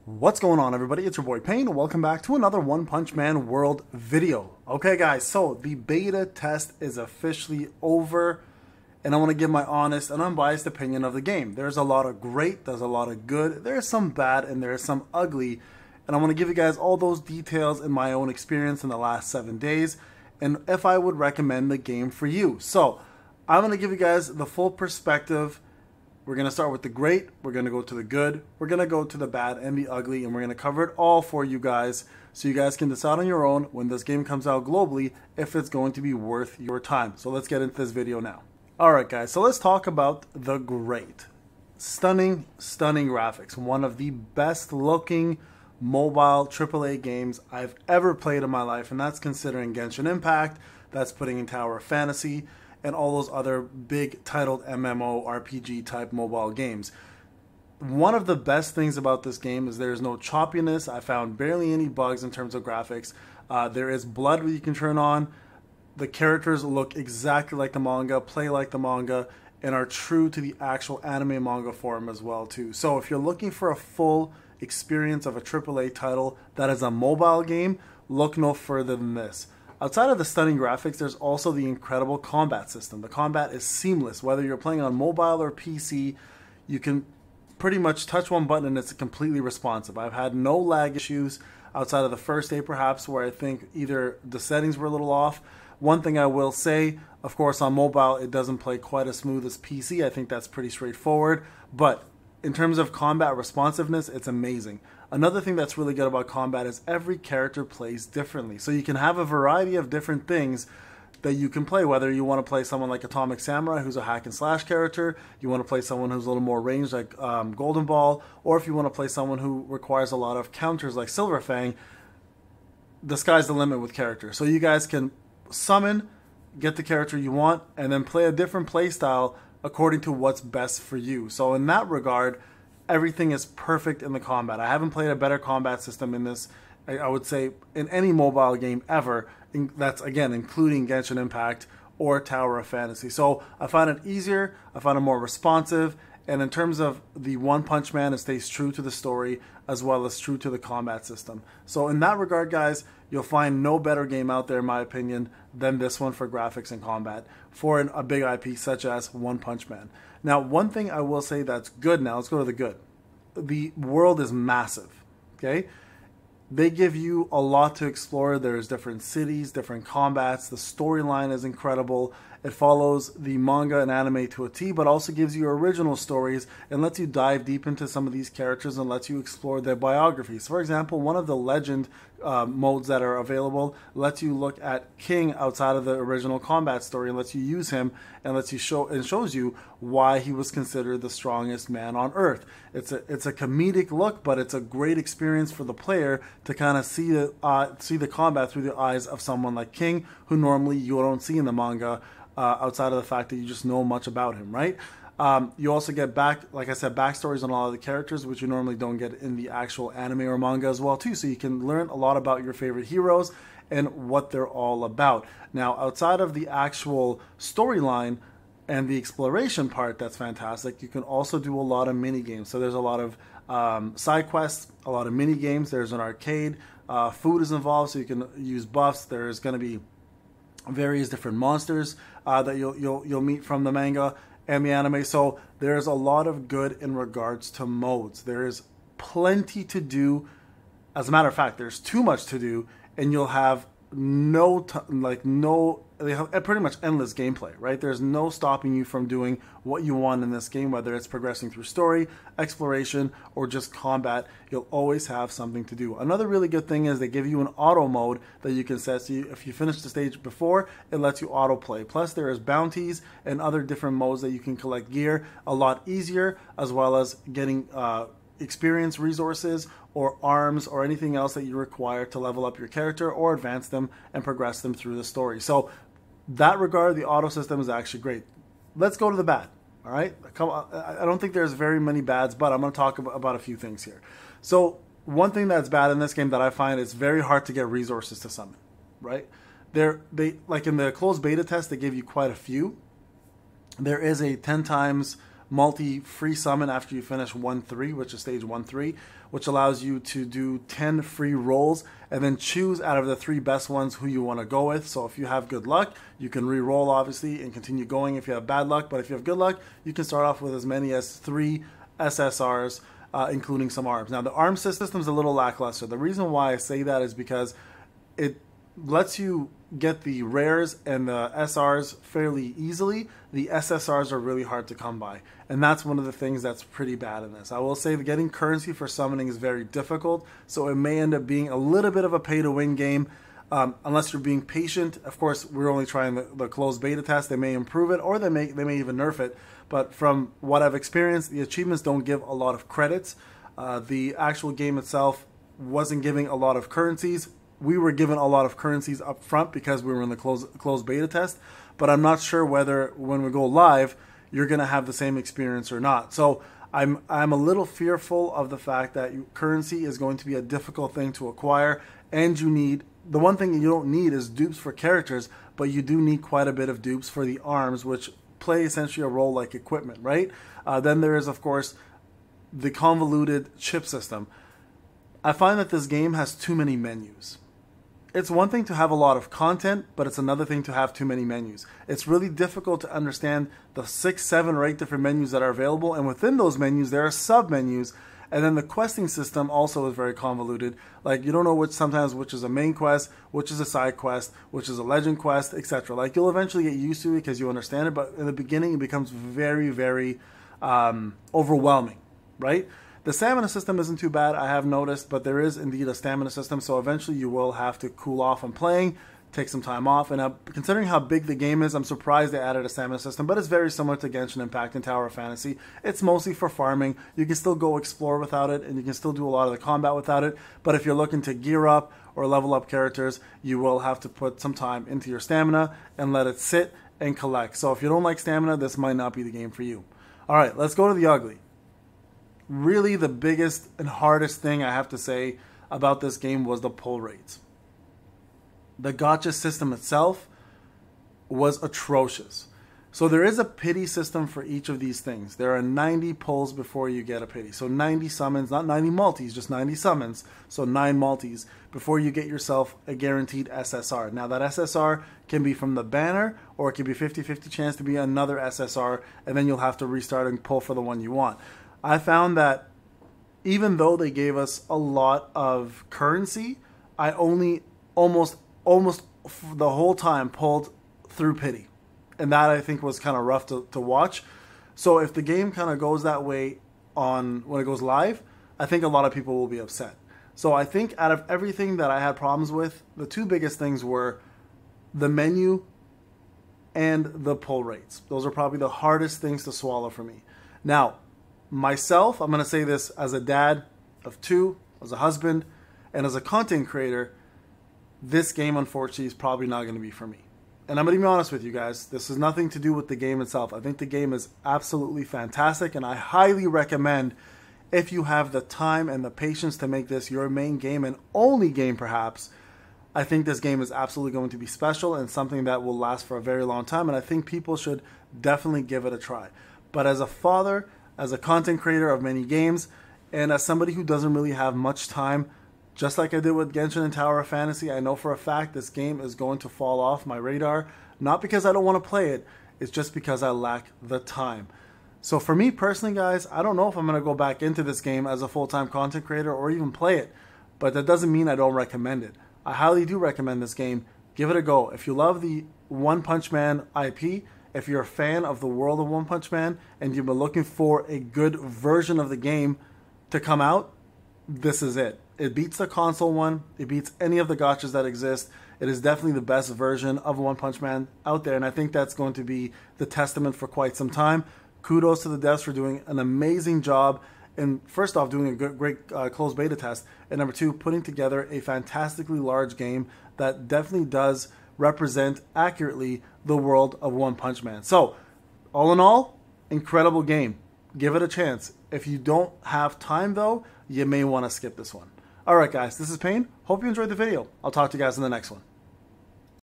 What's going on, everybody? It's your boy Payne. Welcome back to another One Punch Man World video. Okay guys, so the beta test is officially over and I want to give my honest and unbiased opinion of the game. There's a lot of great, there's a lot of good, there's some bad, and there's some ugly, and I want to give you guys all those details in my own experience in the last 7 days and if I would recommend the game for you. So I'm going to give you guys the full perspective. We're going to start with the great, we're going to go to the good, we're going to go to the bad and the ugly, and we're going to cover it all for you guys so you guys can decide on your own when this game comes out globally if it's going to be worth your time. So let's get into this video now. Alright guys, so let's talk about the great. Stunning, stunning graphics. One of the best looking mobile AAA games I've ever played in my life, and that's considering Genshin Impact, that's putting in Tower of Fantasy, and all those other big titled MMO RPG type mobile games. One of the best things about this game is there's no choppiness. I found barely any bugs in terms of graphics. There is blood that you can turn on. The characters look exactly like the manga, play like the manga, and are true to the actual anime manga form as well too. So if you're looking for a full experience of a AAA title that is a mobile game, look no further than this. Outside of the stunning graphics, there's also the incredible combat system. The combat is seamless. Whether you're playing on mobile or PC, you can pretty much touch one button and it's completely responsive. I've had no lag issues outside of the first day perhaps where I think either the settings were a little off. One thing I will say, of course on mobile it doesn't play quite as smooth as PC. I think that's pretty straightforward. But in terms of combat responsiveness, it's amazing. Another thing that's really good about combat is every character plays differently. So you can have a variety of different things that you can play, whether you want to play someone like Atomic Samurai, who's a hack and slash character, you want to play someone who's a little more ranged like Golden Ball, or if you want to play someone who requires a lot of counters like Silver Fang, the sky's the limit with characters. So you guys can summon, get the character you want, and then play a different play style according to what's best for you. So in that regard, everything is perfect in the combat. I haven't played a better combat system in this, I would say, in any mobile game ever. That's, again, including Genshin Impact or Tower of Fantasy. So I find it easier, I find it more responsive, and in terms of the One Punch Man, it stays true to the story as well as true to the combat system. So in that regard, guys, you'll find no better game out there, in my opinion, than this one for graphics and combat for a big IP such as One Punch Man. Now, one thing I will say that's good now, let's go to the good. The world is massive, okay? They give you a lot to explore. There's different cities, different combats. The storyline is incredible. It follows the manga and anime to a T, but also gives you original stories and lets you dive deep into some of these characters and lets you explore their biographies. For example, one of the legend modes that are available lets you look at King outside of the original combat story and lets you use him and lets you shows you why he was considered the strongest man on Earth. It's a comedic look, but it's a great experience for the player to kind of see the combat through the eyes of someone like King, who normally you don't see in the manga. Outside of the fact that you just know much about him, right? You also get like I said, backstories on a lot of the characters, which you normally don't get in the actual anime or manga as well too. So you can learn a lot about your favorite heroes and what they're all about. Now, outside of the actual storyline and the exploration part, that's fantastic. You can also do a lot of mini games. So there's a lot of side quests, a lot of mini games. There's an arcade. Food is involved, so you can use buffs. There's going to be various different monsters that you'll meet from the manga and the anime. So there's a lot of good in regards to modes. There is plenty to do. As a matter of fact, there's too much to do, and you'll have they have pretty much endless gameplay, right? There's no stopping you from doing what you want in this game, whether it's progressing through story, exploration, or just combat. You'll always have something to do. Another really good thing is they give you an auto mode that you can set. So if you finish the stage before, it lets you auto play. Plus there is bounties and other different modes that you can collect gear a lot easier, as well as getting experience resources or arms or anything else that you require to level up your character or advance them and progress them through the story. So that regard, the auto system is actually great. Let's go to the bad. All right, I don't think there's very many bads, but I'm going to talk about a few things here. So one thing that's bad in this game that I find is very hard to get resources to summon, right? They like in the closed beta test, they give you quite a few. There is a 10 times multi-free summon after you finish 1-3, which is stage 1-3, which allows you to do 10 free rolls and then choose out of the 3 best ones who you want to go with. So if you have good luck, you can re-roll obviously and continue going if you have bad luck. But if you have good luck, you can start off with as many as 3 SSRs, including some arms. Now the arm system is a little lackluster. The reason why I say that is because it lets you get the rares and the SRs fairly easily. The SSRs are really hard to come by, and that's one of the things that's pretty bad in this. I will say that getting currency for summoning is very difficult, so it may end up being a little bit of a pay-to-win game unless you're being patient. Of course, we're only trying the closed beta test. They may improve it, or they may even nerf it, but from what I've experienced, the achievements don't give a lot of credits. The actual game itself wasn't giving a lot of currencies. We were given a lot of currencies up front because we were in the closed beta test, but I'm not sure whether when we go live, you're going to have the same experience or not. So I'm a little fearful of the fact that currency is going to be a difficult thing to acquire, and you need, the one thing you don't need is dupes for characters, but you do need quite a bit of dupes for the arms, which play essentially a role like equipment, right? Then there is, of course, the convoluted chip system. I find that this game has too many menus. It's one thing to have a lot of content, but it's another thing to have too many menus. It's really difficult to understand the 6, 7, or 8 different menus that are available, and within those menus there are sub-menus, and then the questing system also is very convoluted. Like, you don't know sometimes which is a main quest, which is a side quest, which is a legend quest, etc. Like, you'll eventually get used to it because you understand it, but in the beginning it becomes very, very overwhelming, right? The stamina system isn't too bad, I have noticed, but there is indeed a stamina system, so eventually you will have to cool off on playing, take some time off, and considering how big the game is, I'm surprised they added a stamina system, but it's very similar to Genshin Impact and Tower of Fantasy. It's mostly for farming. You can still go explore without it, and you can still do a lot of the combat without it, but if you're looking to gear up or level up characters, you will have to put some time into your stamina and let it sit and collect. So if you don't like stamina, this might not be the game for you. Alright, let's go to the ugly. Really, the biggest and hardest thing I have to say about this game was the pull rates. The gacha system itself was atrocious. So there is a pity system for each of these things. There are 90 pulls before you get a pity. So 90 summons, not 90 multis, just 90 summons. So 9 multis before you get yourself a guaranteed SSR. Now that SSR can be from the banner, or it can be 50-50 chance to be another SSR, and then you'll have to restart and pull for the one you want. I found that even though they gave us a lot of currency, I only almost the whole time pulled through pity. And that, I think, was kind of rough to watch. So if the game kind of goes that way when it goes live, I think a lot of people will be upset. So I think out of everything that I had problems with, the 2 biggest things were the menu and the pull rates. Those are probably the hardest things to swallow for me. Now, myself, I'm going to say this as a dad of 2, as a husband, and as a content creator, this game, unfortunately, is probably not going to be for me. And I'm going to be honest with you guys, this has nothing to do with the game itself. I think the game is absolutely fantastic, and I highly recommend, if you have the time and the patience to make this your main game and only game perhaps, I think this game is absolutely going to be special and something that will last for a very long time, and I think people should definitely give it a try. But as a father, as a content creator of many games, and as somebody who doesn't really have much time, just like I did with Genshin and Tower of Fantasy, I know for a fact this game is going to fall off my radar. Not because I don't want to play it, it's just because I lack the time. So for me personally, guys, I don't know if I'm going to go back into this game as a full-time content creator or even play it. But that doesn't mean I don't recommend it. I highly do recommend this game. Give it a go. If you love the One Punch Man IP, if you're a fan of the world of One Punch Man, and you've been looking for a good version of the game to come out, this is it. It beats the console one. It beats any of the gachas that exist. It is definitely the best version of One Punch Man out there, and I think that's going to be the testament for quite some time. Kudos to the devs for doing an amazing job, and first off, doing a great closed beta test, and number 2, putting together a fantastically large game that definitely does represent accurately the world of One Punch Man. So, all in all, incredible game. Give it a chance. If you don't have time, though, you may want to skip this one. Alright guys, this is Payne. Hope you enjoyed the video. I'll talk to you guys in the next one.